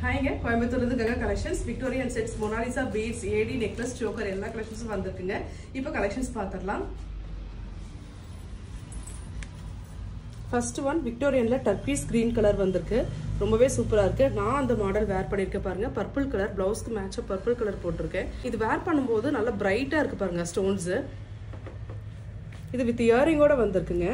ஹாய்ங்க கோயம்புத்தூர்ல Ganga collections Victorian sets Mona Lisa beads AD necklace choker எல்லா கலெக்ஷன்ஸும் வந்திருக்குங்க. இப்போ கலெக்ஷன்ஸ் பார்த்துடலாம். ஃபர்ஸ்ட் ஒன் விக்டோரியன்ல டர்கீஸ் கிரீன் கலர் வந்திருக்கு. ரொம்பவே சூப்பரா இருக்கு. நான் அந்த மாடல் வேர் பண்ணிருக்கேன் பாருங்க. பர்பிள் கலர் பிளவுஸ்க்கு மேட்சா பர்பிள் கலர் போட்டிருக்கேன். இது வேர் பண்ணும்போது நல்லா பிரைட்டா இருக்கு பாருங்க ஸ்டோன்ஸ். இது வித் இயரிங்கோட வந்திருக்குங்க.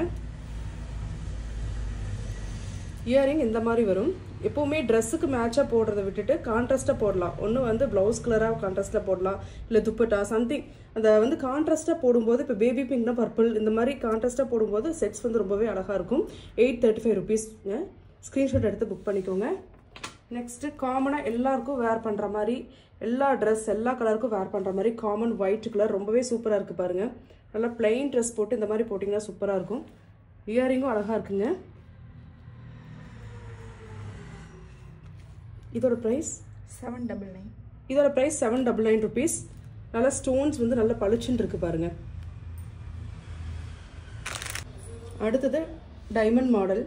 இயரிங் இந்த மாதிரி வரும். எப்போவுமே ட்ரெஸ்ஸுக்கு மேட்சாக போடுறத விட்டுட்டு கான்ட்ராஸ்ட்டாக போடலாம். ஒன்று வந்து ப்ளவுஸ் கலராக கான்ட்ராஸ்ட்டாக போடலாம், இல்லை துப்பட்டா சம்திங் அந்த வந்து கான்ட்ராஸ்ட்டாக போடும்போது இப்போ பேபி பிங்க்னா பர்பிள் இந்த மாதிரி கான்ட்ராஸ்ட்டாக போடும்போது செட்ஸ் வந்து ரொம்பவே அழகாக இருக்கும். 835 ருபீஸ்ங்க. ஸ்க்ரீன்ஷாட் எடுத்து புக் பண்ணிக்கோங்க. நெக்ஸ்ட்டு காமனாக எல்லாருக்கும் வேர் பண்ணுற மாதிரி எல்லா ட்ரெஸ் எல்லா கலருக்கும் வேர் பண்ணுற மாதிரி காமன் ஒயிட் கலர் ரொம்பவே சூப்பராக இருக்குது பாருங்கள். நல்லா பிளெயின் ட்ரெஸ் போட்டு இந்த மாதிரி போட்டிங்கன்னா சூப்பராக இருக்கும். இயரிங்கும் அழகாக இருக்குங்க. இதோட ப்ரைஸ் 799. இதோட ப்ரைஸ் 799 ருபீஸ். நல்லா ஸ்டோன்ஸ் வந்து நல்லா பளிச்சுன்னு இருக்கு பாருங்க. அடுத்தது டைமண்ட் மாடல்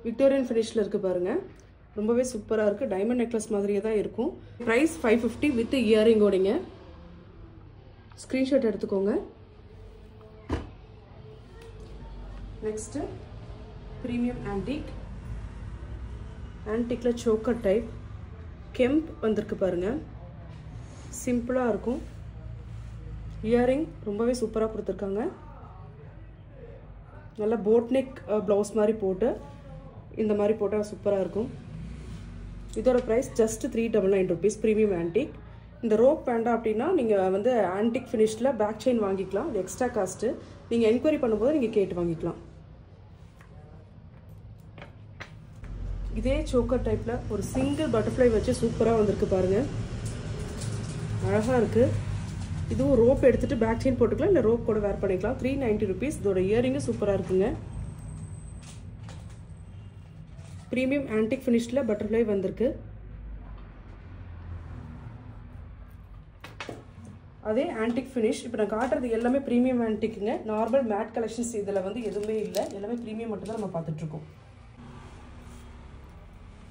விக்டோரியன் ஃபினிஷில் இருக்கு பாருங்க. ரொம்பவே சூப்பராக இருக்கு. டைமண்ட் நெக்லஸ் மாதிரியே தான் இருக்கும். ப்ரைஸ் 550 வித் இயரிங்கோடிங்க. ஸ்க்ரீன்ஷாட் எடுத்துக்கோங்க. Next premium antique. ஆன்டிக்ல சோக்கர் டைப் கெம்ப் வந்திருக்கு பாருங்க. சிம்பிளாக இருக்கும். இயரிங் ரொம்பவே சூப்பராக கொடுத்துருக்காங்க. நல்லா போட்நெக் ப்ளவுஸ் மாதிரி போட்டு இந்த மாதிரி போட்டால் சூப்பராக இருக்கும். இதோட price just 399 rupees. Premium antique. இந்த ரோப் வேண்டாம் அப்படின்னா நீங்கள் வந்து ஆன்டிக் ஃபினிஷில் பேக் செயின் வாங்கிக்கலாம். அது எக்ஸ்ட்ரா காஸ்ட்டு. நீங்கள் என்கொயரி பண்ணும்போது நீங்கள் கேட்டு வாங்கிக்கலாம். இதே சோக்கர் டைப்ல ஒரு சிங்கிள் பட்டர்ஃப்ளை வச்சு சூப்பராக வந்திருக்கு பாருங்க. அழகா இருக்கு. இதுவும் ரோப் எடுத்துட்டு பேக் செயின் போட்டுக்கலாம், இல்லை ரோப் கூட வேர் பண்ணிக்கலாம். 390 ருபீஸ். இதோட இயரிங்கும் சூப்பராக இருக்குங்க. ப்ரீமியம் ஆன்டிக் ஃபினிஷ்ல பட்டர்ஃப்ளை வந்திருக்கு. அதே ஆன்டிக் ஃபினிஷ் இப்போ நான் காட்டுறது எல்லாமே ப்ரீமியம் ஆன்டிக்குங்க. நார்மல் மேட் கலெக்ஷன்ஸ் இதில் வந்து எதுவுமே இல்லை. எல்லாமே ப்ரீமியம் மட்டும் தான் நம்ம பார்த்துட்டு இருக்கோம்.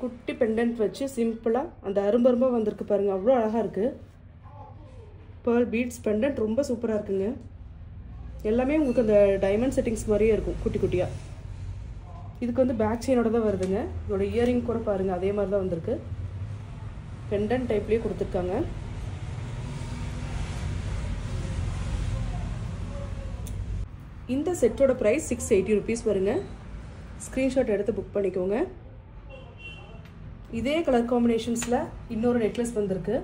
குட்டி பெண்டன்ட் வச்சு சிம்பிளாக அந்த அரும்பரும்பாக வந்திருக்கு பாருங்கள். அவ்வளோ அழகாக இருக்குது. பேர்ல் பீட்ஸ் பெண்டன்ட் ரொம்ப சூப்பராக இருக்குங்க. எல்லாமே உங்களுக்கு அந்த டைமண்ட் செட்டிங்ஸ் மாதிரியே இருக்கும் குட்டி குட்டியாக. இதுக்கு வந்து பேக் செயினோட தான் வருதுங்க. இதோட இயரிங் கூட பாருங்கள் அதே மாதிரி தான் வந்திருக்கு. பெண்டன்ட் டைப்லேயே கொடுத்துருக்காங்க. இந்த செட்டோட ப்ரைஸ் 680 ருபீஸ் வருங்க. ஸ்க்ரீன்ஷாட் எடுத்து புக் பண்ணிக்கோங்க. இதே கலர் காம்பினேஷன்ஸில் இன்னொரு நெக்லஸ் வந்திருக்கு.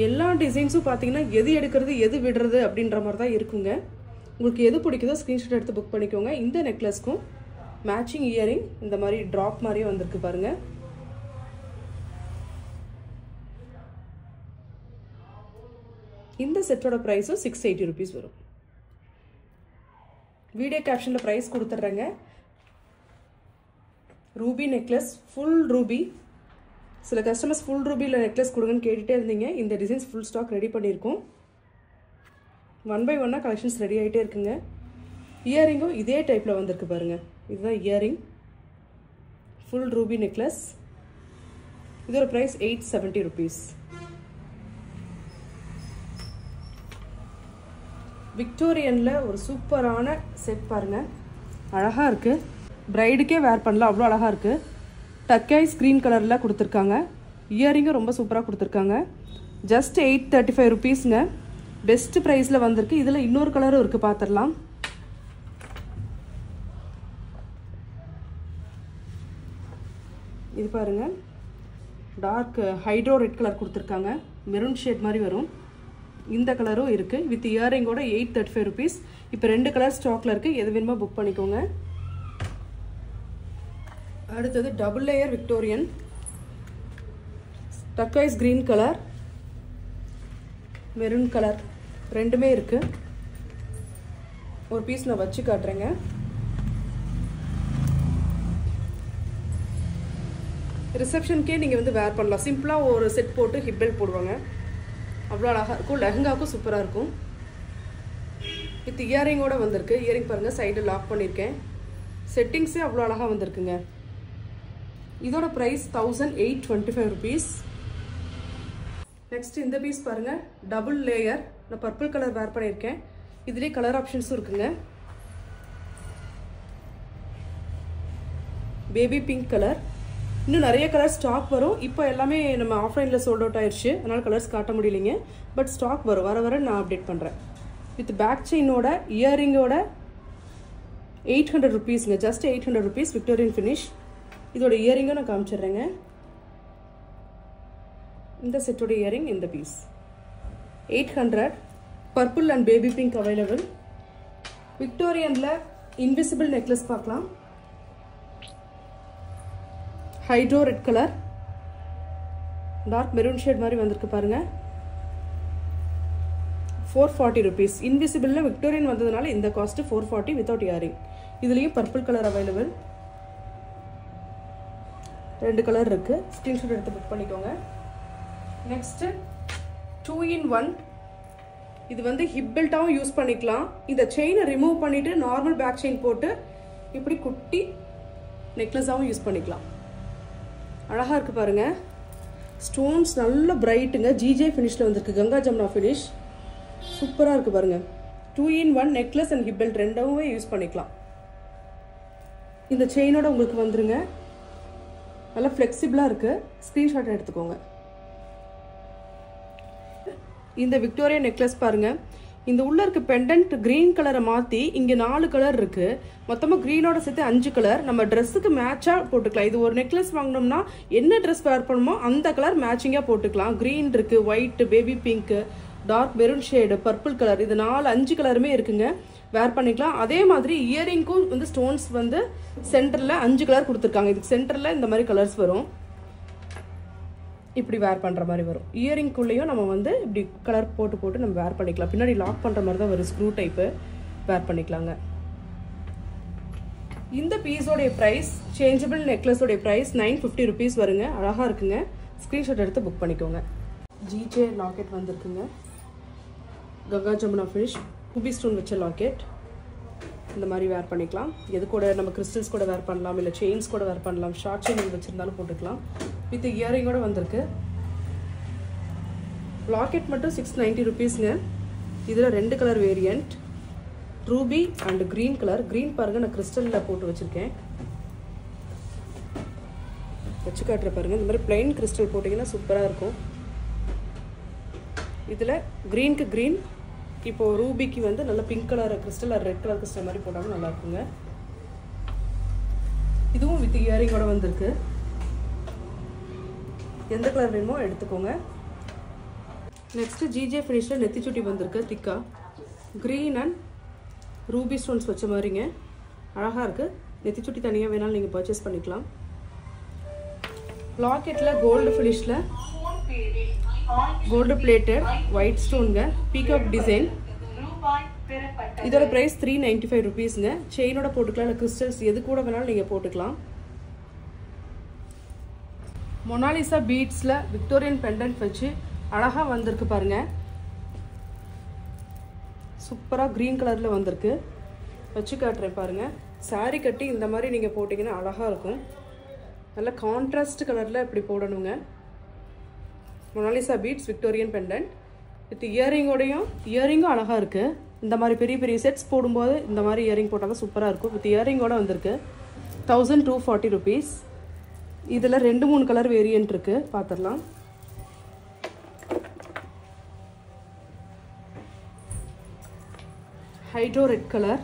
எல்லா டிசைன்ஸும் பார்த்தீங்கன்னா எது எடுக்கிறது எது விடுறது அப்படின்ற மாதிரி தான் இருக்குங்க. உங்களுக்கு எது பிடிக்குதோ ஸ்க்ரீன்ஷாட் எடுத்து புக் பண்ணிக்கோங்க. இந்த நெக்லஸ்க்கும் மேட்சிங் இயரிங் இந்த மாதிரி ட்ராப் மாதிரியே வந்திருக்கு பாருங்க. இந்த செட்டோட ப்ரைஸும் 680 ருபீஸ் வரும். வீடியோ கேப்ஷனில் ப்ரைஸ் கொடுத்துட்றேங்க. Ruby necklace full ruby. சில கஸ்டமர்ஸ் ஃபுல் ரூபியில் நெக்லஸ் கொடுங்கன்னு கேட்டுகிட்டே இருந்தீங்க. இந்த டிசைன்ஸ் ஃபுல் ஸ்டாக் ரெடி பண்ணியிருக்கோம். 1 by 1 கலெக்ஷன்ஸ் ரெடி ஆகிட்டே இருக்குங்க. இயரிங்கும் இதே டைப்பில் வந்திருக்கு பாருங்கள். இதுதான் இயரிங். Full Ruby necklace. இதோட ப்ரைஸ் 870 ருபீஸ். விக்டோரியனில் ஒரு சூப்பரான செட் பாருங்கள். அழகாக இருக்குது. பிரைடுக்கே வேர் பண்ணலாம். அவ்வளோ அழகாக இருக்குது. டர்க்கைஸ் க்ரீன் கலரில் கொடுத்துருக்காங்க. இயரிங்கும் ரொம்ப சூப்பராக கொடுத்துருக்காங்க. ஜஸ்ட் 835 ருபீஸுங்க. பெஸ்ட் ப்ரைஸில் வந்திருக்கு. இதில் இன்னொரு கலரும் இருக்குது, பார்த்துடலாம். இது பாருங்கள். டார்க் ஹைட்ரோ ரெட் கலர் கொடுத்துருக்காங்க. மெரூன் ஷேட் மாதிரி வரும். இந்த கலரும் இருக்குது. வித் இயரிங்கோட 835 ருபீஸ். இப்போ 2 கலர் ஸ்டாக்கில் இருக்குது. எது வேணுமோ புக் பண்ணிக்கோங்க. அடுத்தது double layer Victorian. Turquoise green colour, maroon colour ரெண்டுமே இருக்குது. ஒரு பீஸ் நான் வச்சு காட்டுறேங்க. ரிசப்ஷனுக்கே நீங்கள் வந்து வேர் பண்ணலாம். சிம்பிளாக ஒரு செட் போட்டு ஹிப் பெல்ட் போடுவாங்க. அவ்வளோ அழகாக இருக்கும். லெஹங்காவுக்கும் சூப்பராக இருக்கும். வித் இயரிங்கோட வந்திருக்கு. இயரிங் பாருங்கள், சைடு லாக் பண்ணியிருக்கேன். செட்டிங்ஸே அவ்வளோ அழகாக வந்திருக்குங்க. இதோட ப்ரைஸ் 1825 rupees. நெக்ஸ்ட் இந்த பீஸ் பாருங்க, டபுள் லேயர். நான் பர்பிள் கலர் வேர் பண்ணியிருக்கேன். இதுலேயே கலர் ஆப்ஷன்ஸும் இருக்குங்க. Baby pink colour. இன்னும் நிறைய கலர் ஸ்டாக் வரும். இப்போ எல்லாமே நம்ம ஆஃப்லைனில் சோல்ட் அவுட் ஆயிடுச்சு, அதனால் கலர்ஸ் காட்ட முடியலைங்க. பட் ஸ்டாக் வரும், வர வர நான் அப்டேட் பண்ணுறேன். வித் பேக் செயினோட இயரிங்கோட 800 rupeesங்க. Just 800 rupees Victorian finish. இதோட இயரிங்கும் நான் காமிச்சிடுறேங்க. இந்த செட்டோட இயரிங் இந்த piece 800. Purple and baby pink available. விக்டோரியனில் இன்விசிபிள் நெக்லஸ் பார்க்கலாம். Hydro red colour, dark maroon shade மாதிரி வந்திருக்கு பாருங்க. 440 rupees. இன்விசிபிளில் விக்டோரியன் வந்ததுனால இந்த காஸ்ட் 440 வித்தவுட் இயரிங். இதுலேயும் பர்பிள் கலர் அவைலபிள். 2 கலர் இருக்கு. ஸ்க்ரீன்ஷாட் எடுத்து புக் பண்ணிக்கோங்க. Next 2-in-1. இது வந்து ஹிப் பெல்ட்டாகவும் யூஸ் பண்ணிக்கலாம். இந்த செயினை ரிமூவ் பண்ணிட்டு நார்மல் பேக் செயின் போட்டு இப்படி குட்டி நெக்லஸாகவும் யூஸ் பண்ணிக்கலாம். அழகா இருக்கு பாருங்க. ஸ்டோன்ஸ் நல்ல பிரைட்டுங்க. ஜிஜே ஃபினிஷ்ல வந்திருக்கு, கங்கா ஜமுனா ஃபினிஷ். சூப்பரா இருக்கு பாருங்க. 2-in-1 necklace and hip belt ரெண்டுமே யூஸ் பண்ணிக்கலாம். இந்த செயினோட உங்களுக்கு வந்துருங்க. நல்லா ஃப்ளெக்சிபிளா இருக்கு. ஸ்கிரீன்ஷாட் எடுத்துக்கோங்க. இந்த விக்டோரியா நெக்லஸ் பாருங்க. இந்த உள்ள இருக்க பெண்டன்ட் கிரீன் கலரை மாத்தி இங்க 4 கலர் இருக்கு. மொத்தமா கிரீனோட சேர்த்து 5 கலர். நம்ம ட்ரெஸ்ஸுக்கு மேட்சா போட்டுக்கலாம். இது ஒரு நெக்லஸ் வாங்கினோம்னா என்ன ட்ரெஸ் வேர் பண்ணுமோ அந்த கலர் மேட்சிங்கா போட்டுக்கலாம். கிரீன் இருக்கு, white, baby pink, dark maroon shade, purple colour, இது 4-5 கலருமே இருக்குங்க. வேர் பண்ணிக்கலாம். அதே மாதிரி இயரிங்க்கும் வந்து ஸ்டோன்ஸ் வந்து சென்டர்ல 5 கலர் கொடுத்துருக்காங்க. இதுக்கு சென்டர்ல இந்த மாதிரி கலர்ஸ் வரும். இப்படி வேர் பண்ற மாதிரி வரும். இயரிங்குள்ளேயும் நம்ம வந்து இப்படி கலர் போட்டு நம்ம வேர் பண்ணிக்கலாம். பின்னாடி லாக் பண்ற மாதிரி தான் வரும். ஸ்க்ரூ டைப்பு வேர் பண்ணிக்கலாங்க. இந்த பீஸோடைய பிரைஸ், சேஞ்சபிள் நெக்லஸோடைய பிரைஸ் 950 rupees வருங்க. அழகா இருக்குங்க. ஸ்கிரீன்ஷாட் எடுத்து புக் பண்ணிக்கோங்க. ஜிஜே லாக்கெட் வந்திருக்குங்க. Ganga Jamuna finish, Ruby stone வச்ச லாக்கெட். இந்த மாதிரி வேர் பண்ணிக்கலாம். எது கூட நம்ம கிறிஸ்டல்ஸ் கூட வேர் பண்ணலாம், இல்லை செயின்ஸ் கூட வேர் பண்ணலாம். ஷார்ட் செயின் வச்சுருந்தாலும் போட்டுக்கலாம். வித் இயரிங்கோட வந்திருக்கு. லாக்கெட் மட்டும் 690 rupeesங்க. இதில் 2 colour variant, Ruby and green colour. Green பாருங்க, நான் கிறிஸ்டலில் போட்டு வச்சுருக்கேன். வச்சு காட்டுற பாருங்க. இந்த மாதிரி பிளைன் கிறிஸ்டல் போட்டிங்கன்னா சூப்பராக இருக்கும். இதில் க்ரீனுக்கு க்ரீன், இப்போது ரூபிக்கு வந்து நல்ல pink colour crystal, red colour crystal மாதிரி போட்டாலும் நல்லா இருக்குங்க. இதுவும் வித் இயரிங்கோட வந்திருக்கு. எந்த கலர் வேணுமோ எடுத்துக்கோங்க. நெக்ஸ்ட் ஜிஜே ஃபினிஷில் நெத்திச்சுட்டி வந்திருக்கு. திக்கா க்ரீன் அண்ட் ரூபி ஸ்டோன்ஸ் வச்ச மாதிரிங்க. அழகாக இருக்குது. நெத்திச்சுட்டி தனியாக வேணாலும் நீங்கள் பர்ச்சேஸ் பண்ணிக்கலாம். லாக்கெட்டில் கோல்டு ஃபினிஷில் கோல்டு பிளேட்டட் ஒயிட் ஸ்டோனுங்க. Peacock design. இதோட பிரைஸ் 395 rupeesங்க. செயினோட போட்டுக்கலாம், இல்லை கிறிஸ்டல்ஸ் எது கூட வேணாலும் நீங்கள் போட்டுக்கலாம். மொனாலிசா பீட்ஸில் விக்டோரியன் பெண்டன்ட் வச்சு அழகாக வந்திருக்கு பாருங்க. சூப்பராக க்ரீன் கலரில் வந்திருக்கு. வச்சு காட்டுறேன் பாருங்க. சாரி கட்டி இந்த மாதிரி நீங்கள் போட்டிங்கன்னா அழகாக இருக்கும். நல்ல கான்ட்ராஸ்ட் கலரில் இப்படி போடணுங்க. Mona Lisa beads Victorian pendant with இயரிங்கோடையும். இயரிங்கும் அழகாக இருக்குது. இந்த மாதிரி பெரிய பெரிய செட்ஸ் போடும்போது இந்த மாதிரி இயரிங் போட்டால் தான் சூப்பராக இருக்கும். வித் இயரிங்கோட வந்திருக்கு. 1240 rupees. இதில் 2-3 கலர் வேரியன்ட் இருக்குது, பார்த்துடலாம். ஹைட்ரோ ரெட் கலர்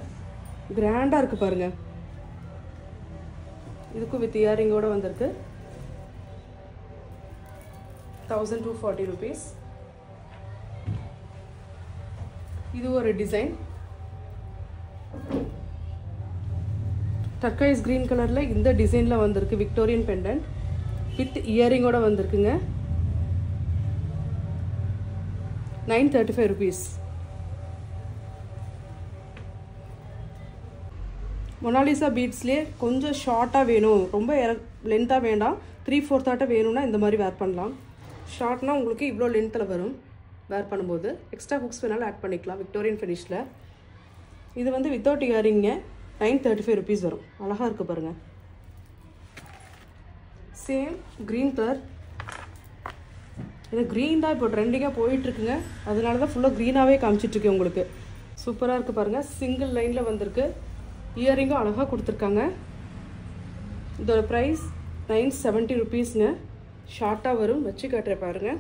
கிராண்டாக இருக்குது பாருங்கள். இதுக்கும் வித் இயரிங்கோட வந்திருக்கு. 1240 rupees. இது ஒரு டிசைன். டர்கைஸ் கிரீன் கலர்ல இந்த டிசைன்ல வந்திருக்கு. விக்டோரியன் பெண்டன்ட் வித் இயரிங்கோட வந்திருக்குங்க. 935 rupees. மொனாலிசா பீட்ஸ்லேயே கொஞ்சம் ஷார்ட்டாக வேணும், ரொம்ப லென்த்தாக வேண்டாம், 3/4 வேணும்னா இந்த மாதிரி வேர் பண்ணலாம். ஷார்ட்னா உங்களுக்கு இவ்வளோ லென்த்தில் வரும். வேர் பண்ணும்போது எக்ஸ்ட்ரா ஹுக்ஸ் வேணாலும் ஆட் பண்ணிக்கலாம். விக்டோரியன் ஃபினிஷில் இது வந்து வித்தவுட் இயரிங்க. 935 rupees வரும். அழகாக இருக்குது பாருங்கள். Same green colour. இது க்ரீன் தான் இப்போ ட்ரெண்டிங்காக போயிட்டுருக்குங்க, அதனால தான் ஃபுல்லாக க்ரீனாகவே காமிச்சிட்ருக்கேன் உங்களுக்கு. சூப்பராக இருக்குது பாருங்கள், சிங்கிள் லைனில் வந்திருக்கு. இயரிங்கும் அழகாக கொடுத்துருக்காங்க. இதோட ப்ரைஸ் 970 rupeesங்க. ஷார்ட்டாக வரும், வச்சு காட்டுறேன் பாருங்கள்,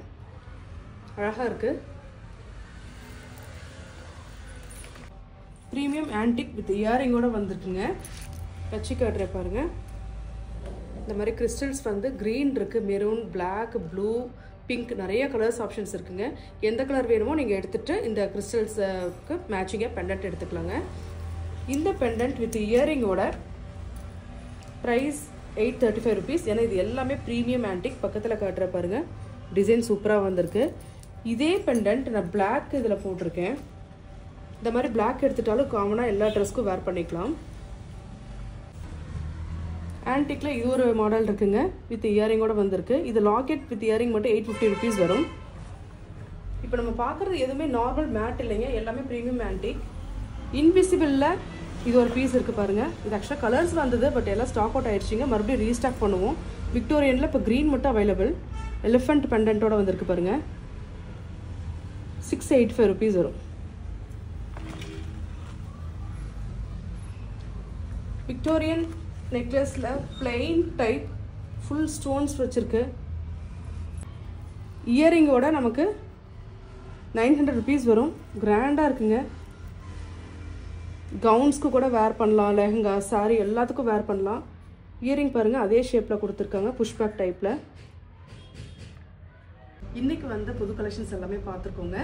அழகாக இருக்குது. ப்ரீமியம் ஆன்டிக் வித் இயரிங்கோடு வந்திருக்குங்க, வச்சு காட்டுறேன் பாருங்கள். இந்த மாதிரி கிறிஸ்டல்ஸ் வந்து க்ரீன் இருக்குது, மெரூன், பிளாக், ப்ளூ, பிங்க், நிறைய கலர்ஸ் ஆப்ஷன்ஸ் இருக்குங்க. எந்த கலர் வேணுமோ நீங்கள் எடுத்துகிட்டு இந்த கிறிஸ்டல்ஸுக்கு மேட்சிங்காக பெண்டன்ட் எடுத்துக்கலாங்க. இந்த பெண்டன்ட் வித் இயரிங்கோட ப்ரைஸ் 835 rupees. ஏன்னா இது எல்லாமே ப்ரீமியம் ஆன்டிக். பக்கத்தில் காட்டுற பாருங்கள், டிசைன் சூப்பராக வந்திருக்கு. இதே பெண்டன்ட் நான் பிளாக் இதில் போட்டிருக்கேன். இந்த மாதிரி பிளாக் எடுத்துட்டாலும் காமனாக எல்லா ட்ரெஸ்க்கும் வேர் பண்ணிக்கலாம். ஆன்டிக்கில் இது ஒரு மாடல் இருக்குங்க, வித் இயரிங்கோடு வந்திருக்கு. இது லாக்கெட் வித் இயரிங் மட்டும் 850 rupees வரும். இப்போ நம்ம பார்க்குறது எதுவுமே நார்மல் மேட் இல்லைங்க, எல்லாமே ப்ரீமியம் ஆன்டிக். இன்விசிபிளில் இது ஒரு பீஸ் இருக்குது பாருங்கள். இது ஆக்சுவலாக கலர்ஸ் வந்தது, பட் எல்லாம் ஸ்டாக் அவுட் ஆகிடுச்சிங்க. மறுபடியும் ரீஸ்டாக் பண்ணுவோம். விக்டோரியனில் இப்போ க்ரீன் மட்டும் அவைலபிள். எலிஃபண்ட் பெண்டன்ட்டோடு வந்திருக்கு பாருங்கள். 685 rupees வரும். விக்டோரியன் நெக்லஸில் பிளெயின் டைப் ஃபுல் ஸ்டோன்ஸ் வச்சுருக்கு. இயரிங்கோட நமக்கு 900 rupees வரும். கிராண்டாக இருக்குங்க. கவுன்ஸ்க்கு கூட வேர் பண்ணலாம், லெஹங்கா, சாரி எல்லாத்துக்கும் வேர் பண்ணலாம். இயரிங் பாருங்கள், அதே ஷேப்பில் கொடுத்துருக்காங்க, புஷ்பேக் டைப்பில். இன்றைக்கி வந்த புது கலெக்ஷன்ஸ் எல்லாமே பார்த்துருக்கோங்க.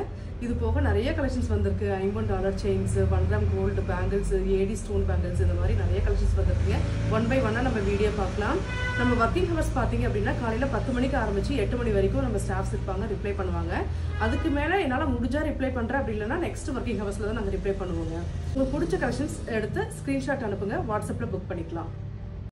இது போக நிறைய கலெக்ஷன்ஸ் வந்திருக்கு. $50 chains, 1 gram gold bangles, AD stone bangles, இந்த மாதிரி நிறைய கலெக்ஷன்ஸ் வந்திருக்குங்க. 1 by 1 நம்ம வீடியோ பார்க்கலாம். நம்ம ஒர்க்கிங் ஹவர்ஸ் பார்த்தீங்க அப்படின்னா காலையில் 10 மணிக்கு ஆரம்பித்து 8 மணி வரைக்கும் நம்ம ஸ்டாஃப்ஸ் இருப்பாங்க, ரிப்ளை பண்ணுவாங்க. அதுக்கு மேலே என்னால் முடிஞ்சால் ரிப்ளை பண்ணுறேன், அப்படி இல்லைனா நெக்ஸ்ட் ஒர்க்கிங் ஹவர்ஸில் தான் நாங்கள் ரிப்ளை பண்ணுவோங்க. உங்களுக்கு பிடிச்ச கலெக்ஷன்ஸ் எடுத்து ஸ்க்ரீன்ஷாட் அனுப்புங்க, வாட்ஸ்அப்பில் புக் பண்ணிக்கலாம்.